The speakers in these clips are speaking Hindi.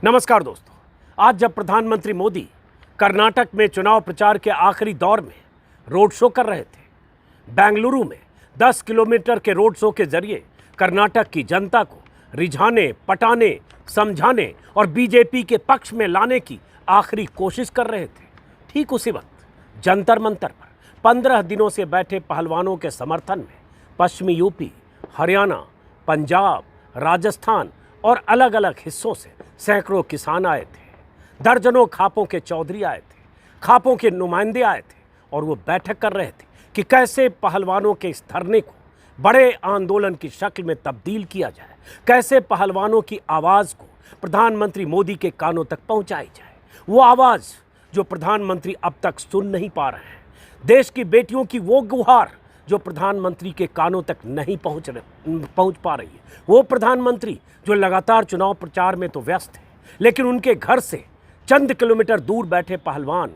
नमस्कार दोस्तों, आज जब प्रधानमंत्री मोदी कर्नाटक में चुनाव प्रचार के आखिरी दौर में रोड शो कर रहे थे, बेंगलुरु में 10 किलोमीटर के रोड शो के जरिए कर्नाटक की जनता को रिझाने, पटाने, समझाने और बीजेपी के पक्ष में लाने की आखिरी कोशिश कर रहे थे, ठीक उसी वक्त जंतर मंतर पर 15 दिनों से बैठे पहलवानों के समर्थन में पश्चिमी यूपी, हरियाणा, पंजाब, राजस्थान और अलग अलग हिस्सों से सैकड़ों किसान आए थे। दर्जनों खापों के चौधरी आए थे, खापों के नुमाइंदे आए थे और वो बैठक कर रहे थे कि कैसे पहलवानों के इस धरने को बड़े आंदोलन की शक्ल में तब्दील किया जाए, कैसे पहलवानों की आवाज़ को प्रधानमंत्री मोदी के कानों तक पहुंचाई जाए। वो आवाज़ जो प्रधानमंत्री अब तक सुन नहीं पा रहे हैं, देश की बेटियों की वो गुहार जो प्रधानमंत्री के कानों तक नहीं पहुंच पा रही है। वो प्रधानमंत्री जो लगातार चुनाव प्रचार में तो व्यस्त है, लेकिन उनके घर से चंद किलोमीटर दूर बैठे पहलवान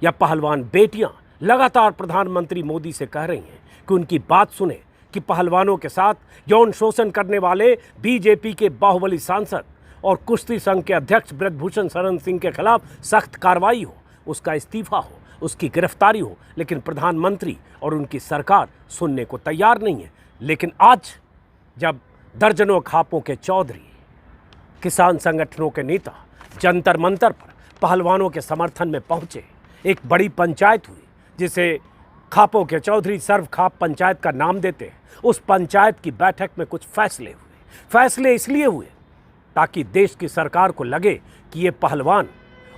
या पहलवान बेटियां लगातार प्रधानमंत्री मोदी से कह रही हैं कि उनकी बात सुने, कि पहलवानों के साथ यौन शोषण करने वाले बीजेपी के बाहुबली सांसद और कुश्ती संघ के अध्यक्ष ब्रजभूषण शरण सिंह के खिलाफ सख्त कार्रवाई हो, उसका इस्तीफा हो, उसकी गिरफ्तारी हो। लेकिन प्रधानमंत्री और उनकी सरकार सुनने को तैयार नहीं है। लेकिन आज जब दर्जनों खापों के चौधरी, किसान संगठनों के नेता जंतर मंतर पर पहलवानों के समर्थन में पहुंचे, एक बड़ी पंचायत हुई जिसे खापों के चौधरी सर्व खाप पंचायत का नाम देते हैं। उस पंचायत की बैठक में कुछ फैसले हुए। फैसले इसलिए हुए ताकि देश की सरकार को लगे कि ये पहलवान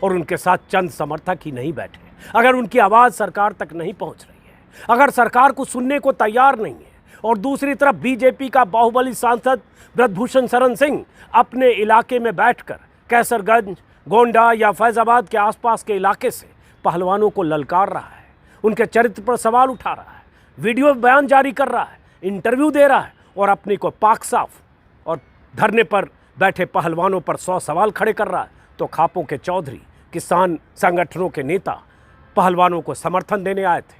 और उनके साथ चंद समर्थक ही नहीं बैठे, अगर उनकी आवाज़ सरकार तक नहीं पहुंच रही है, अगर सरकार को सुनने को तैयार नहीं है, और दूसरी तरफ बीजेपी का बाहुबली सांसद ब्रजभूषण शरण सिंह अपने इलाके में बैठकर कैसरगंज, गोंडा या फैजाबाद के आसपास के इलाके से पहलवानों को ललकार रहा है, उनके चरित्र पर सवाल उठा रहा है, वीडियो बयान जारी कर रहा है, इंटरव्यू दे रहा है और अपने को पाक साफ और धरने पर बैठे पहलवानों पर 100 सवाल खड़े कर रहा है, तो खापों के चौधरी, किसान संगठनों के नेता पहलवानों को समर्थन देने आए थे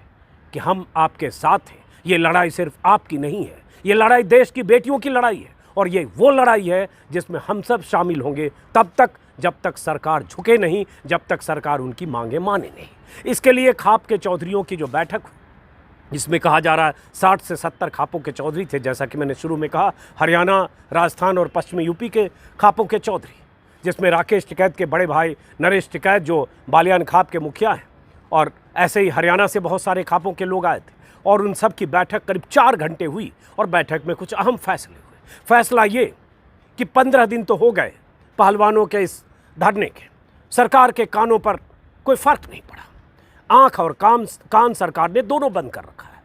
कि हम आपके साथ हैं। ये लड़ाई सिर्फ आपकी नहीं है, ये लड़ाई देश की बेटियों की लड़ाई है और ये वो लड़ाई है जिसमें हम सब शामिल होंगे तब तक जब तक सरकार झुके नहीं, जब तक सरकार उनकी मांगे माने नहीं। इसके लिए खाप के चौधरियों की जो बैठक हुई, जिसमें कहा जा रहा है 60 से 70 खापों के चौधरी थे, जैसा कि मैंने शुरू में कहा, हरियाणा, राजस्थान और पश्चिमी यूपी के खापों के चौधरी, जिसमें राकेश टिकैत के बड़े भाई नरेश टिकैत जो बालियान खाप के मुखिया हैं, और ऐसे ही हरियाणा से बहुत सारे खापों के लोग आए थे और उन सब की बैठक करीब 4 घंटे हुई और बैठक में कुछ अहम फैसले हुए। फैसला ये कि 15 दिन तो हो गए पहलवानों के इस धरने के, सरकार के कानों पर कोई फर्क नहीं पड़ा, आंख और कान सरकार ने दोनों बंद कर रखा है।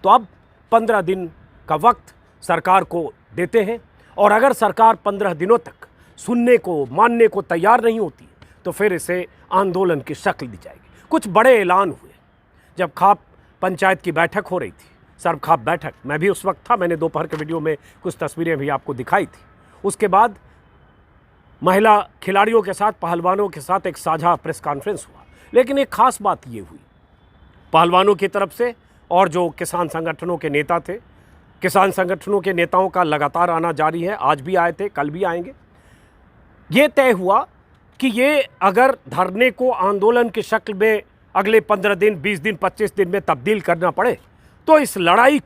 तो अब 15 दिन का वक्त सरकार को देते हैं और अगर सरकार 15 दिनों तक सुनने को, मानने को तैयार नहीं होती तो फिर इसे आंदोलन की शक्ल दी जाएगी। कुछ बड़े ऐलान हुए जब खाप पंचायत की बैठक हो रही थी, सर्व खाप बैठक, मैं भी उस वक्त था, मैंने दोपहर के वीडियो में कुछ तस्वीरें भी आपको दिखाई थी। उसके बाद महिला खिलाड़ियों के साथ, पहलवानों के साथ एक साझा प्रेस कॉन्फ्रेंस हुआ। लेकिन एक खास बात ये हुई, पहलवानों की तरफ से और जो किसान संगठनों के नेता थे, किसान संगठनों के नेताओं का लगातार आना जारी है, आज भी आए थे, कल भी आएंगे। ये तय हुआ कि ये अगर धरने को आंदोलन की शक्ल में अगले 15 दिन, 20 दिन, 25 दिन में तब्दील करना पड़े तो इस लड़ाई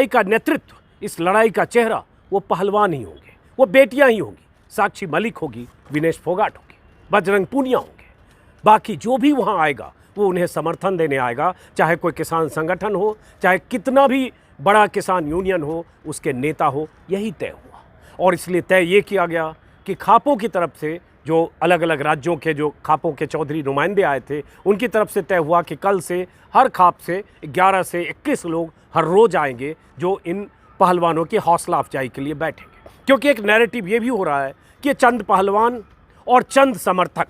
का नेतृत्व, इस लड़ाई का चेहरा वो पहलवान ही होंगे, वो बेटियां ही होंगी। साक्षी मलिक होगी, विनेश फोगाट होगी, बजरंग पूनिया होंगे, बाकी जो भी वहाँ आएगा वो उन्हें समर्थन देने आएगा, चाहे कोई किसान संगठन हो, चाहे कितना भी बड़ा किसान यूनियन हो, उसके नेता हो। यही तय हुआ और इसलिए तय ये किया गया कि खापों की तरफ से जो अलग अलग राज्यों के जो खापों के चौधरी नुमाइंदे आए थे, उनकी तरफ से तय हुआ कि कल से हर खाप से 11 से 21 लोग हर रोज़ आएंगे जो इन पहलवानों की हौसला अफजाई के लिए बैठेंगे। क्योंकि एक नैरेटिव ये भी हो रहा है कि चंद पहलवान और चंद समर्थक,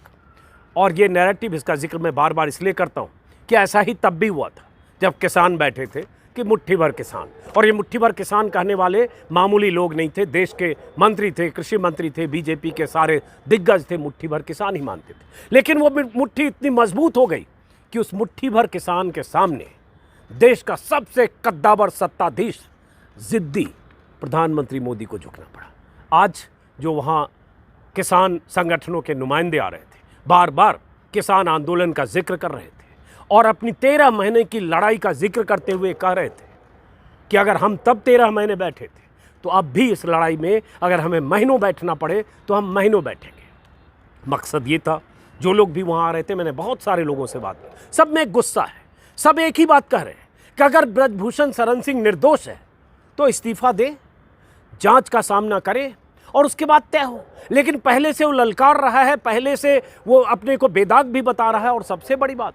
और ये नैरेटिव, इसका जिक्र मैं बार बार इसलिए करता हूँ कि ऐसा ही तब भी हुआ था जब किसान बैठे थे कि मुट्ठी भर किसान, और ये मुट्ठी भर किसान कहने वाले मामूली लोग नहीं थे, देश के मंत्री थे, कृषि मंत्री थे, बीजेपी के सारे दिग्गज थे, मुट्ठी भर किसान ही मानते थे। लेकिन वो मुट्ठी इतनी मजबूत हो गई कि उस मुट्ठी भर किसान के सामने देश का सबसे कद्दावर सत्ताधीश, जिद्दी प्रधानमंत्री मोदी को झुकना पड़ा। आज जो वहाँ किसान संगठनों के नुमाइंदे आ रहे थे, बार बार किसान आंदोलन का जिक्र कर रहे थे और अपनी 13 महीने की लड़ाई का जिक्र करते हुए कह रहे थे कि अगर हम तब 13 महीने बैठे थे तो अब भी इस लड़ाई में अगर हमें महीनों बैठना पड़े तो हम महीनों बैठेंगे। मकसद ये था, जो लोग भी वहाँ आ रहे थे, मैंने बहुत सारे लोगों से बात की, सब में एक गुस्सा है, सब एक ही बात कह रहे हैं कि अगर ब्रजभूषण शरण सिंह निर्दोष है तो इस्तीफा दे, जांच का सामना करे और उसके बाद तय हो। लेकिन पहले से वो ललकार रहा है, पहले से वो अपने को बेदाग भी बता रहा है और सबसे बड़ी बात,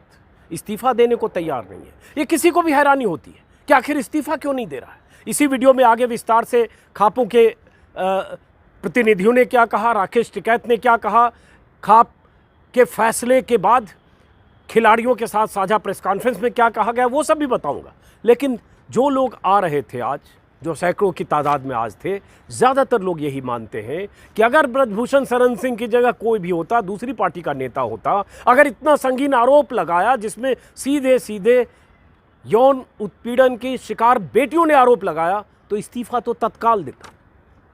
इस्तीफा देने को तैयार नहीं है। ये किसी को भी हैरानी होती है कि आखिर इस्तीफा क्यों नहीं दे रहा है। इसी वीडियो में आगे विस्तार से खापों के प्रतिनिधियों ने क्या कहा, राकेश टिकैत ने क्या कहा, खाप के फैसले के बाद खिलाड़ियों के साथ साझा प्रेस कॉन्फ्रेंस में क्या कहा गया, वो सब भी बताऊंगा। लेकिन जो लोग आ रहे थे आज, जो सैकड़ों की तादाद में आज थे, ज़्यादातर लोग यही मानते हैं कि अगर ब्रजभूषण शरण सिंह की जगह कोई भी होता, दूसरी पार्टी का नेता होता, अगर इतना संगीन आरोप लगाया जिसमें सीधे सीधे यौन उत्पीड़न की शिकार बेटियों ने आरोप लगाया, तो इस्तीफा तो तत्काल देता,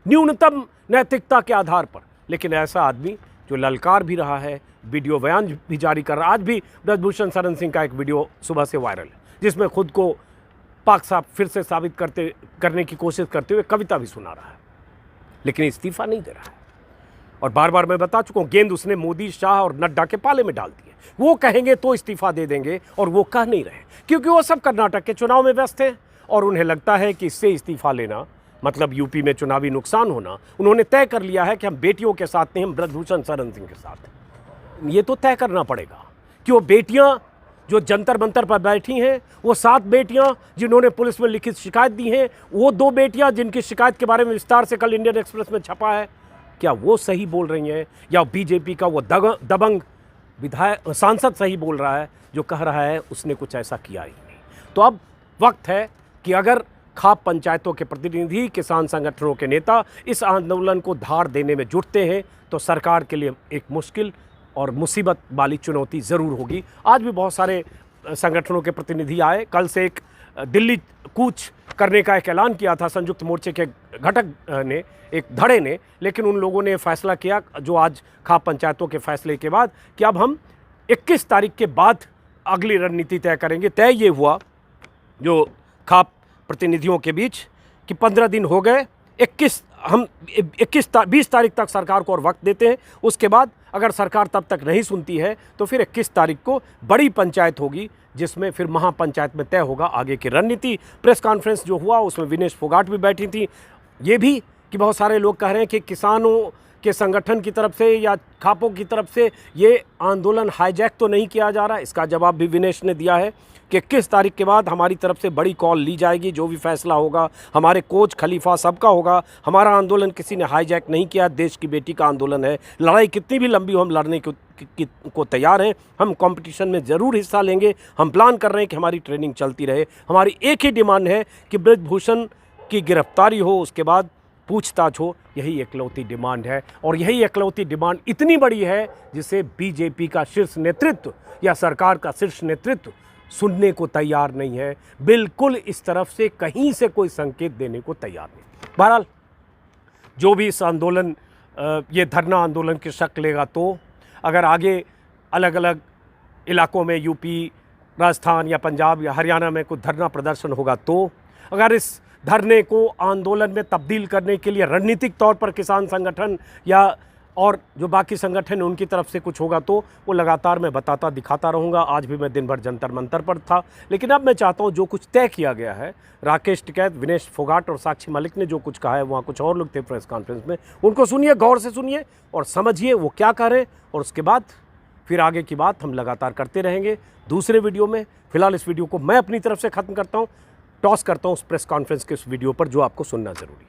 न्यूनतम नैतिकता के आधार पर। लेकिन ऐसा आदमी जो ललकार भी रहा है, वीडियो बयान भी जारी कर रहा है। आज भी ब्रजभूषण शरण सिंह का एक वीडियो सुबह से वायरल है जिसमें खुद को पाक साहब फिर से साबित करने की कोशिश करते हुए कविता भी सुना रहा है, लेकिन इस्तीफा नहीं दे रहा है। और बार बार मैं बता चुका हूँ, गेंद उसने मोदी, शाह और नड्डा के पाले में डाल दी है। वो कहेंगे तो इस्तीफा दे देंगे और वो कह नहीं रहे, क्योंकि वो सब कर्नाटक के चुनाव में व्यस्त हैं और उन्हें लगता है कि इससे इस्तीफा लेना मतलब यूपी में चुनावी नुकसान होना। उन्होंने तय कर लिया है कि हम बेटियों के साथ नहीं, हम ब्रजभूषण शरण सिंह के साथ हैं। ये तो तय करना पड़ेगा कि वो बेटियां जो जंतर मंतर पर बैठी हैं, वो 7 बेटियां जिन्होंने पुलिस में लिखित शिकायत दी है, वो 2 बेटियां जिनकी शिकायत के बारे में विस्तार से कल इंडियन एक्सप्रेस में छपा है, क्या वो सही बोल रही हैं या बीजेपी का वो दबंग विधायक सांसद सही बोल रहा है जो कह रहा है उसने कुछ ऐसा किया ही नहीं। तो अब वक्त है कि अगर खाप पंचायतों के प्रतिनिधि, किसान संगठनों के नेता इस आंदोलन को धार देने में जुटते हैं तो सरकार के लिए एक मुश्किल और मुसीबत वाली चुनौती ज़रूर होगी। आज भी बहुत सारे संगठनों के प्रतिनिधि आए। कल से एक दिल्ली कूच करने का एक ऐलान किया था संयुक्त मोर्चे के घटक ने, एक धड़े ने, लेकिन उन लोगों ने फैसला किया जो आज खाप पंचायतों के फैसले के बाद कि अब हम 21 तारीख के बाद अगली रणनीति तय करेंगे। तय ये हुआ जो खाप प्रतिनिधियों के बीच कि 15 दिन हो गए, 20 तारीख तक सरकार को और वक्त देते हैं। उसके बाद अगर सरकार तब तक नहीं सुनती है तो फिर 21 तारीख को बड़ी पंचायत होगी जिसमें फिर महापंचायत में तय होगा आगे की रणनीति। प्रेस कॉन्फ्रेंस जो हुआ उसमें विनेश फोगाट भी बैठी थी। ये भी कि बहुत सारे लोग कह रहे हैं कि किसानों के संगठन की तरफ से या खापों की तरफ से ये आंदोलन हाईजैक तो नहीं किया जा रहा। इसका जवाब भी विनेश ने दिया है कि 21 तारीख के बाद हमारी तरफ से बड़ी कॉल ली जाएगी, जो भी फैसला होगा हमारे कोच खलीफा सबका होगा। हमारा आंदोलन किसी ने हाईजैक नहीं किया, देश की बेटी का आंदोलन है। लड़ाई कितनी भी लंबी हो हम लड़ने को तैयार हैं, हम कंपटीशन में ज़रूर हिस्सा लेंगे। हम प्लान कर रहे हैं कि हमारी ट्रेनिंग चलती रहे। हमारी एक ही डिमांड है कि ब्रजभूषण की गिरफ्तारी हो, उसके बाद पूछताछ हो। यही इकलौती डिमांड है और यही इकलौती डिमांड इतनी बड़ी है जिसे बीजेपी का शीर्ष नेतृत्व या सरकार का शीर्ष नेतृत्व सुनने को तैयार नहीं है। बिल्कुल इस तरफ से कहीं से कोई संकेत देने को तैयार नहीं। बहरहाल जो भी इस आंदोलन ये धरना आंदोलन की शक्ल लेगा, तो अगर आगे अलग अलग इलाकों में यूपी, राजस्थान या पंजाब या हरियाणा में कुछ धरना प्रदर्शन होगा, तो अगर इस धरने को आंदोलन में तब्दील करने के लिए रणनीतिक तौर पर किसान संगठन या और जो बाकी संगठन उनकी तरफ से कुछ होगा तो वो लगातार मैं बताता दिखाता रहूँगा। आज भी मैं दिन भर जंतर मंतर पर था, लेकिन अब मैं चाहता हूँ जो कुछ तय किया गया है, राकेश टिकैत, विनेश फोगाट और साक्षी मलिक ने जो कुछ कहा है, वहाँ कुछ और लोग थे प्रेस कॉन्फ्रेंस में, उनको सुनिए, गौर से सुनिए और समझिए वो क्या कह रहे हैं, और उसके बाद फिर आगे की बात हम लगातार करते रहेंगे दूसरे वीडियो में। फिलहाल इस वीडियो को मैं अपनी तरफ से ख़त्म करता हूँ, टॉस करता हूँ उस प्रेस कॉन्फ्रेंस के उस वीडियो पर जो आपको सुनना ज़रूरी है।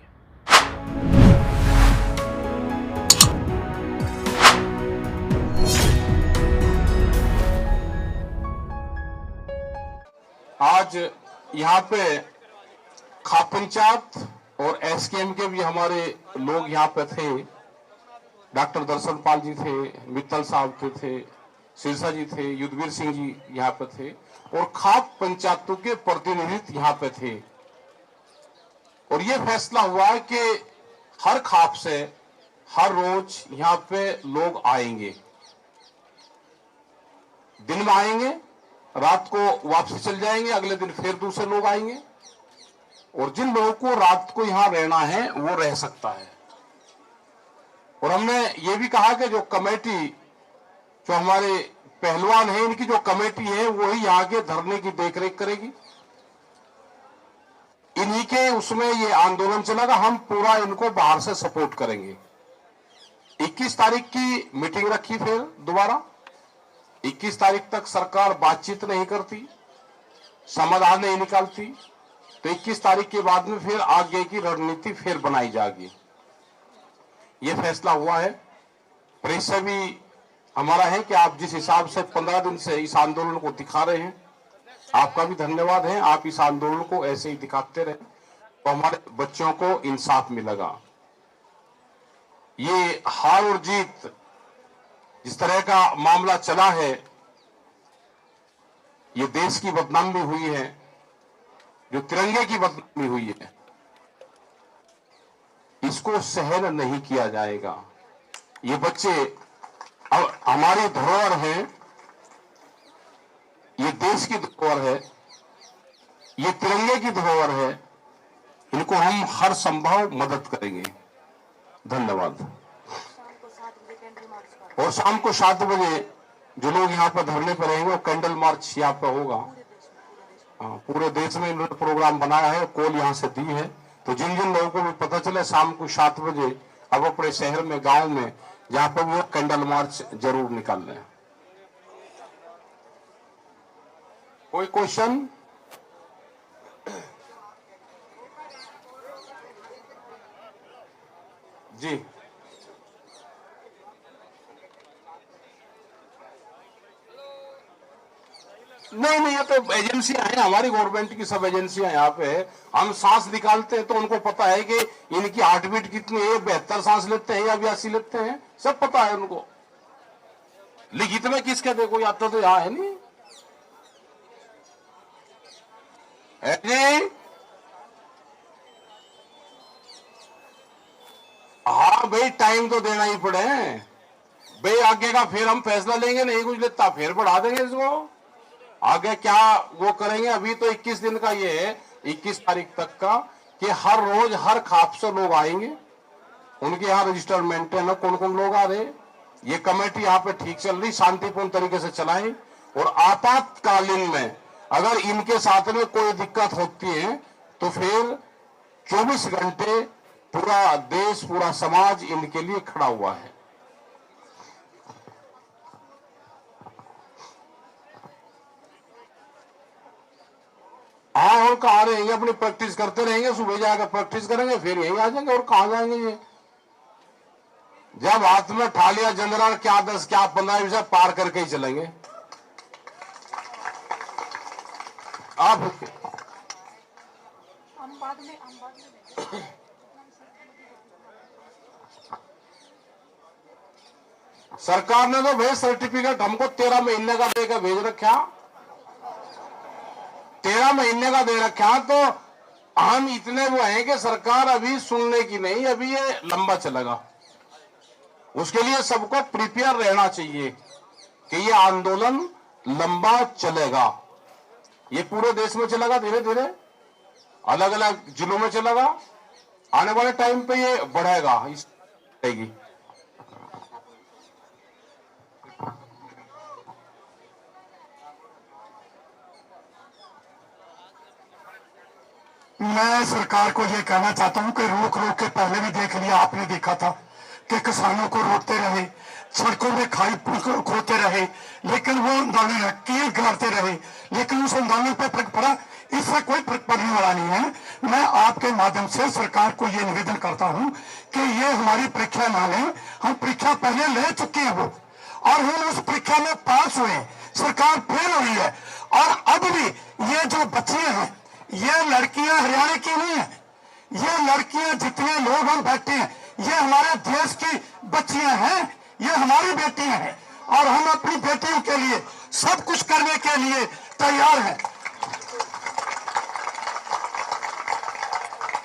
आज यहाँ पे खाप पंचायत और एसकेएम के भी हमारे लोग यहाँ पे थे। डॉक्टर दर्शन पाल जी थे, मित्तल साहब थे, सिरसा जी थे, युद्धवीर सिंह जी यहाँ पे थे और खाप पंचायतों के प्रतिनिधि यहाँ पे थे। और ये फैसला हुआ कि हर खाप से, हर रोज यहाँ पे लोग आएंगे, दिन में आएंगे, रात को वापसी चल जाएंगे, अगले दिन फिर दूसरे लोग आएंगे। और जिन लोगों को रात को यहां रहना है वो रह सकता है। और हमने ये भी कहा कि जो कमेटी, जो हमारे पहलवान हैं, इनकी जो कमेटी है वही यहाँ के धरने की देखरेख करेगी। इन्हीं के उसमें ये आंदोलन चलेगा, हम पूरा इनको बाहर से सपोर्ट करेंगे। 21 तारीख की मीटिंग रखी, फिर दोबारा 21 तारीख तक सरकार बातचीत नहीं करती, समाधान नहीं निकालती, तो 21 तारीख के बाद में फिर आगे की रणनीति फिर बनाई जाएगी। ये फैसला हुआ है। प्रेस से भी हमारा है कि आप जिस हिसाब से 15 दिन से इस आंदोलन को दिखा रहे हैं, आपका भी धन्यवाद है। आप इस आंदोलन को ऐसे ही दिखाते रहे तो हमारे बच्चों को इंसाफ मिलेगा। ये हार और जीत जिस तरह का मामला चला है, ये देश की बदनामी हुई है, जो तिरंगे की बदनामी हुई है, इसको सहन नहीं किया जाएगा। ये बच्चे अब हमारी धरोहर है, ये देश की धरोहर है, ये तिरंगे की धरोहर है, इनको हम हर संभव मदद करेंगे। धन्यवाद। और शाम को 7 बजे जो लोग यहाँ पर धरने पर रहेंगे, वो कैंडल मार्च यहाँ पर होगा। पूरे देश में इन्होंने प्रोग्राम बनाया है, कॉल यहाँ से दी है, तो जिन जिन लोगों को भी पता चले शाम को 7 बजे अब अपने शहर में, गांव में, जहां पर वो कैंडल मार्च जरूर निकाल लें। कोई क्वेश्चन? जी नहीं, ये तो एजेंसियां हैं, हमारी गवर्नमेंट की सब एजेंसियां यहाँ पे है। हम सांस निकालते हैं तो उनको पता है कि इनकी हार्ट बीट कितनी है, 72 सांस लेते हैं या 82 लेते हैं, सब पता है उनको। लिखित में किसके देखो, यात्रा तो यहाँ है नहीं है जी। हाँ भाई, टाइम तो देना ही पड़े भाई। आगे का फिर हम फैसला लेंगे, नहीं कुछ लेता फिर बढ़ा देंगे इसको। आगे क्या वो करेंगे, अभी तो 21 दिन का ये है, 21 तारीख तक का, कि हर रोज हर खाप से लोग आएंगे, उनके यहाँ रजिस्टर मेंटेन है, कौन कौन लोग आ रहे। ये कमेटी यहाँ पे ठीक चल रही, शांतिपूर्ण तरीके से चलाएं। और आपातकालीन में अगर इनके साथ में कोई दिक्कत होती है तो फिर 24 घंटे पूरा देश, पूरा समाज इनके लिए खड़ा हुआ है। हाँ, और कहाँ रहेंगे, अपनी प्रैक्टिस करते रहेंगे, सुबह जाकर प्रैक्टिस करेंगे, फिर यहीं आ जाएंगे। और कहाँ जाएंगे ये? जब हाथ में ठा लिया जनरल, क्या 10 क्या 15 से पार करके ही चलेंगे। आप सरकार ने तो भाई सर्टिफिकेट हमको 13 महीने का देकर भेज रखा, 13 महीने का दे रखा। तो हम इतने वो हैं कि सरकार अभी सुनने की नहीं, अभी ये लंबा चलेगा। उसके लिए सबको प्रिपेयर रहना चाहिए कि ये आंदोलन लंबा चलेगा। ये पूरे देश में चलेगा, धीरे धीरे अलग अलग जिलों में चलेगा। आने वाले टाइम पे ये बढ़ेगा, इस रहेगी। मैं सरकार को ये कहना चाहता हूं कि रोक के पहले भी देख लिया, आपने देखा था कि किसानों को रोकते रहे, सड़कों में खाई खोते रहे, लेकिन वो आंदोलन कील गाड़ते रहे, लेकिन उस आंदोलन पे फर्क पड़ा। इससे कोई फर्क पड़ने वाला नहीं है। मैं आपके माध्यम से सरकार को ये निवेदन करता हूं कि ये हमारी परीक्षा ना लें। हम परीक्षा पहले ले चुके हैं वो, और हम उस परीक्षा में पास हुए, सरकार फेल हुई है। और अब भी ये जो बच्चियां हैं, ये लड़कियां हरियाणा की नहीं है, ये लड़कियां जितने लोग हम बैठे हैं, ये हमारे देश की बच्चियां हैं, ये हमारी बेटियां हैं, और हम अपनी बेटियों के लिए सब कुछ करने के लिए तैयार हैं।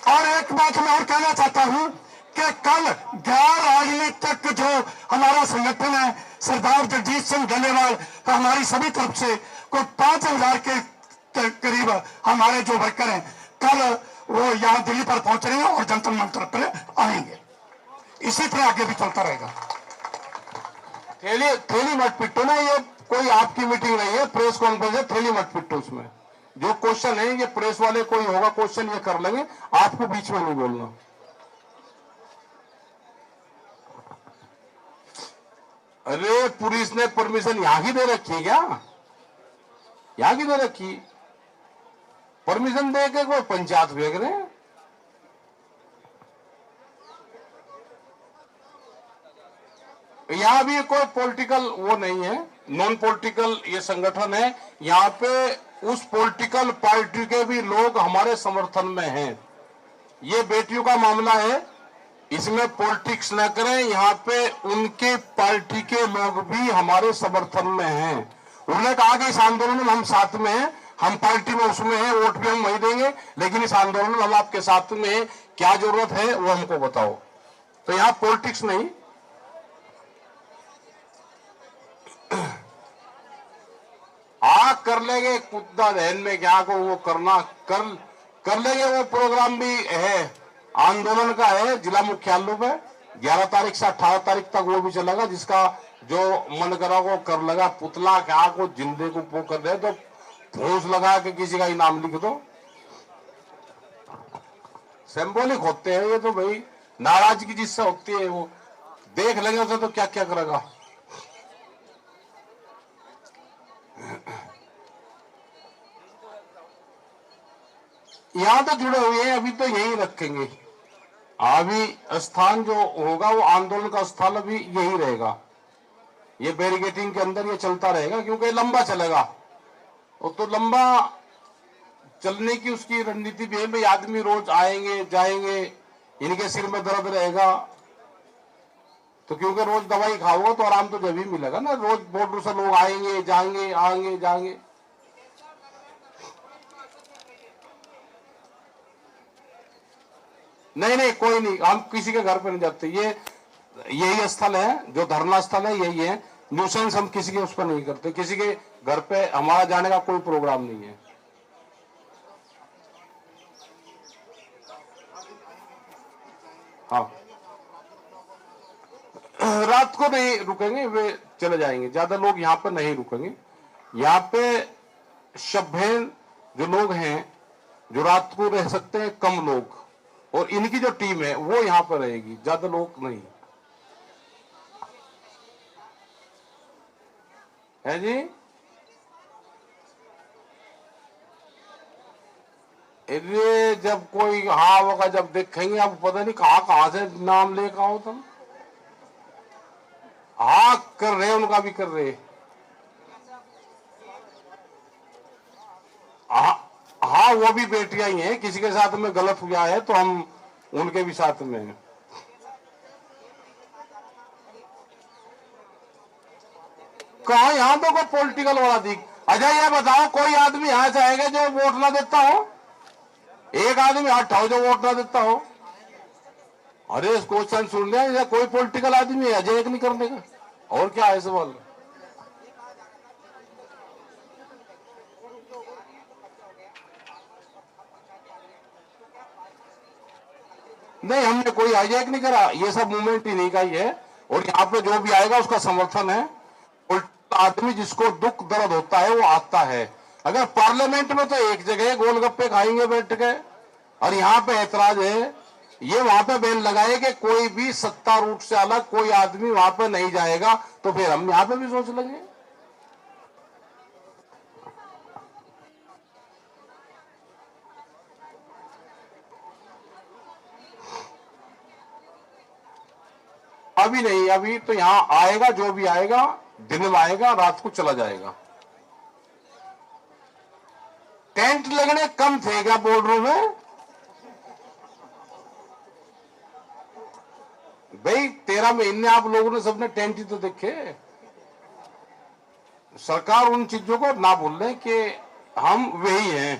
और एक बात मैं और कहना चाहता हूं कि कल गैर राजनीतिक जो हमारा संगठन है सरदार जगजीत सिंह डल्लेवाल तो हमारी सभी तरफ से कोई 5,000 के करीब हमारे जो वर्कर हैं कल वो यहाँ दिल्ली पर पहुंच रहे हैं और जंतर मंतर पर आएंगे। इसी तरह आगे भी चलता रहेगा। थैली मत पिटो ना, ये कोई आपकी मीटिंग नहीं है, प्रेस कॉन्फ्रेंस है, थैली मत पिटो। उसमें जो क्वेश्चन है ये प्रेस वाले कोई होगा क्वेश्चन ये कर लेंगे, आपको बीच में नहीं बोलना। अरे पुलिस ने परमिशन यहां की दे रखी है क्या? यहां की दे रखी परमिशन दे के कोई पंचायत भेज रहे हैं? यहां भी कोई पॉलिटिकल वो नहीं है, नॉन पॉलिटिकल ये संगठन है। यहां पे उस पॉलिटिकल पार्टी के भी लोग हमारे समर्थन में हैं। ये बेटियों का मामला है, इसमें पॉलिटिक्स न करें। यहाँ पे उनके पार्टी के लोग भी हमारे समर्थन में हैं। उन्होंने कहा कि इस आंदोलन में हम साथ में हैं, हम पार्टी में उसमें हैं, वोट भी हम वही देंगे, लेकिन इस आंदोलन में हम आपके साथ में हैं, क्या जरूरत है वो हमको बताओ। तो यहाँ पॉलिटिक्स नहीं। कर लेंगे कुत्ता दहन में क्या को वो करना कर लेंगे। वो प्रोग्राम भी है, आंदोलन का है जिला मुख्यालयों पे 11 तारीख से 18 तारीख तक वो भी चलेगा। जिसका जो मन करा वो कर लगा। पुतला क्या को जिंदे को वो कर रहे तो फूस लगा के किसी का इनाम लिख दो। सिंबॉलिक होते हैं ये तो भाई, नाराजगी जिससे होती है वो देख लेंगे उसे तो क्या क्या करेगा। यहां तो जुड़े हुए हैं, अभी तो यही रखेंगे। अभी स्थान जो होगा वो आंदोलन का स्थल अभी यही रहेगा। ये बैरिकेटिंग के अंदर ये चलता रहेगा क्योंकि लंबा चलेगा। और तो लंबा चलने की उसकी रणनीति भी है भाई, आदमी रोज आएंगे जाएंगे, इनके सिर में दर्द रहेगा तो क्योंकि रोज दवाई खाओगे तो आराम तो जब ही मिलेगा ना। रोज बॉर्डर से लोग आएंगे जाएंगे आएंगे जाएंगे। नहीं नहीं कोई नहीं, हम किसी के घर पे नहीं जाते। ये यही स्थल है जो धरना स्थल है, यही है। न्यूसेंस हम किसी के उस पर नहीं करते, किसी के घर पे हमारा जाने का कोई प्रोग्राम नहीं है। हाँ रात को नहीं रुकेंगे, वे चले जाएंगे। ज्यादा लोग यहाँ पे नहीं रुकेंगे। यहाँ पे सभ्य जो लोग हैं जो रात को रह सकते हैं कम लोग, और इनकी जो टीम है वो यहां पर रहेगी, ज्यादा लोग नहीं है जी। ये जब कोई हाँ होगा जब देखेंगे, आप पता नहीं कहां से नाम लेकर आओ तुम। हाँ कर रहे उनका भी कर रहे। हाँ वो भी बेटियां ही हैं, किसी के साथ में गलत हुआ है तो हम उनके भी साथ में हैं। कहा यहां तो कोई पॉलिटिकल वाला दिख। अच्छा ये बताओ कोई आदमी यहां से आएगा जो वोट ना देता हो? एक आदमी हाथ उठाओ जो वोट ना देता हो। अरे क्वेश्चन सुन लिया, कोई पॉलिटिकल आदमी है अजय नहीं करने का? और क्या है सवाल? नहीं हमने कोई हाईजैक नहीं करा, ये सब मूवमेंट ही नहीं का ही है। और यहाँ पे जो भी आएगा उसका समर्थन है। आदमी जिसको दुख दर्द होता है वो आता है। अगर पार्लियामेंट में तो एक जगह गोलगप्पे खाएंगे बैठ के, और यहाँ पे ऐतराज है, ये वहां पे बैन लगाए कि कोई भी सत्ता रूट से अलग कोई आदमी वहां पे नहीं जाएगा, तो फिर हम यहाँ पे भी सोच लेंगे। अभी नहीं, अभी तो यहां आएगा जो भी आएगा, दिन में आएगा रात को चला जाएगा। टेंट लगने कम थे क्या बॉर्डरों में? भाई 13 महीने आप लोगों ने सबने टेंट ही तो देखे। सरकार उन चीजों को ना भूल रहे कि हम वही हैं।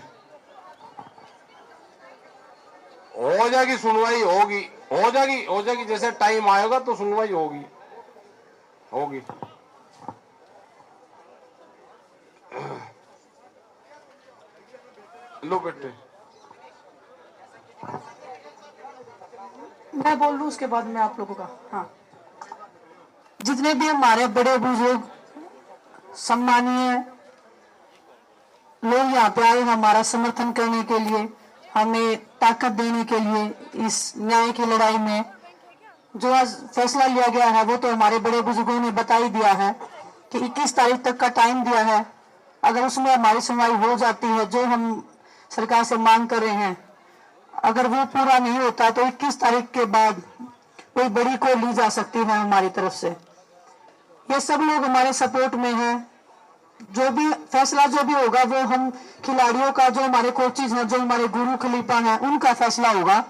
हो जाएगी, सुनवाई होगी। हो जाएगी, जैसे टाइम आएगा तो सुनवाई होगी। लो बेटे, मैं बोल लूं उसके बाद में आप लोगों का। हाँ, जितने भी हमारे बड़े बुजुर्ग सम्मानीय लोग यहाँ पे आए हमारा समर्थन करने के लिए, हमें ताकत देने के लिए इस न्याय की लड़ाई में, जो आज फैसला लिया गया है वो तो हमारे बड़े बुजुर्गों ने बता ही दिया है कि 21 तारीख तक का टाइम दिया है। अगर उसमें हमारी सुनवाई हो जाती है, जो हम सरकार से मांग कर रहे हैं, अगर वो पूरा नहीं होता तो 21 तारीख के बाद कोई बड़ी कॉल ली जा सकती है हमारी तरफ से। ये सब लोग हमारे सपोर्ट में हैं। जो भी फैसला जो भी होगा वो हम खिलाड़ियों का, जो हमारे कोचेज हैं, जो हमारे गुरु खलीफा हैं, उनका फैसला होगा।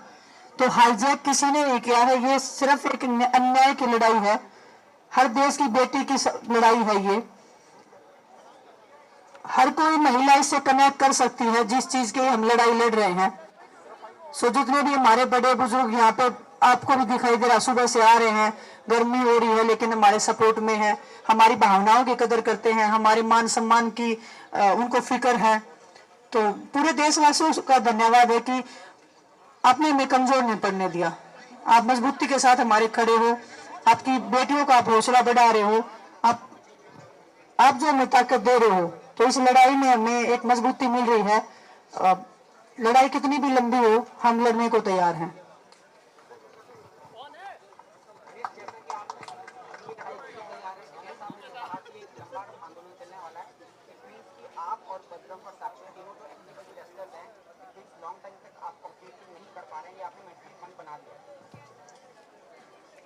तो हाईजैक किसी ने नहीं किया है, ये सिर्फ एक अन्याय की लड़ाई है, हर देश की बेटी की लड़ाई है। ये हर कोई महिला इससे कनेक्ट कर सकती है जिस चीज की हम लड़ाई लड़ रहे हैं। सो जितने भी हमारे बड़े बुजुर्ग यहाँ पे आपको भी दिखाई दे रहा, सुबह से आ रहे हैं, गर्मी हो रही है लेकिन हमारे सपोर्ट में है, हमारी भावनाओं की कदर करते हैं, हमारे मान सम्मान की उनको फिक्र है। तो पूरे देशवासियों का धन्यवाद है कि आपने हमें कमजोर नहीं पड़ने दिया, आप मजबूती के साथ हमारे खड़े हो, आपकी बेटियों का आप हौसला बढ़ा रहे हो, आप जो हमें ताकत दे रहे हो। तो इस लड़ाई में हमें एक मजबूती मिल रही है। लड़ाई कितनी भी लंबी हो, हम लड़ने को तैयार हैं।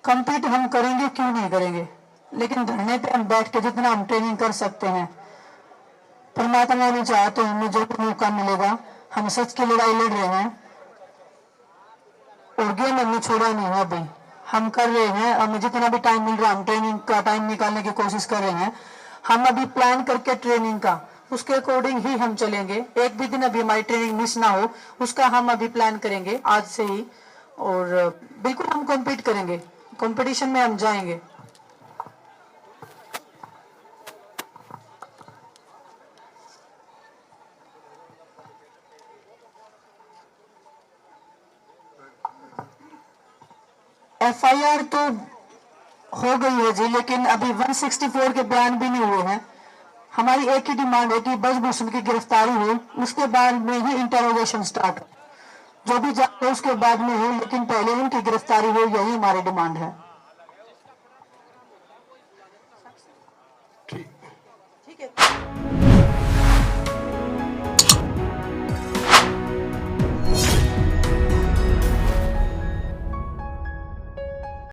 कंप्लीट हम करेंगे, क्यों नहीं करेंगे, लेकिन धरने पे हम बैठ के जितना हम ट्रेनिंग कर सकते हैं, परमात्मा ने चाहा तो हमें जो भी मौका मिलेगा, हम सच की लड़ाई लड़ रहे हैं और गेम हमने छोड़ा नहीं है। अभी हम कर रहे हैं, हमें जितना भी टाइम मिल रहा है हम ट्रेनिंग का टाइम निकालने की कोशिश कर रहे हैं। हम अभी प्लान करके ट्रेनिंग का, उसके अकॉर्डिंग ही हम चलेंगे। एक भी दिन अभी हमारी ट्रेनिंग मिस ना हो, उसका हम अभी प्लान करेंगे आज से ही, और बिल्कुल हम कॉम्पीट करेंगे, कंपटीशन में हम जाएंगे। FIR तो हो गई है जी, लेकिन अभी 164 के बयान भी नहीं हुए हैं। हमारी एक ही डिमांड है कि ब्रजभूषण की गिरफ्तारी हो, उसके बाद में ही इंटरोगेशन स्टार्ट हो, जो भी जाए उसके बाद में हो, लेकिन पहले उनकी गिरफ्तारी हो, यही हमारी डिमांड है। ठीक है।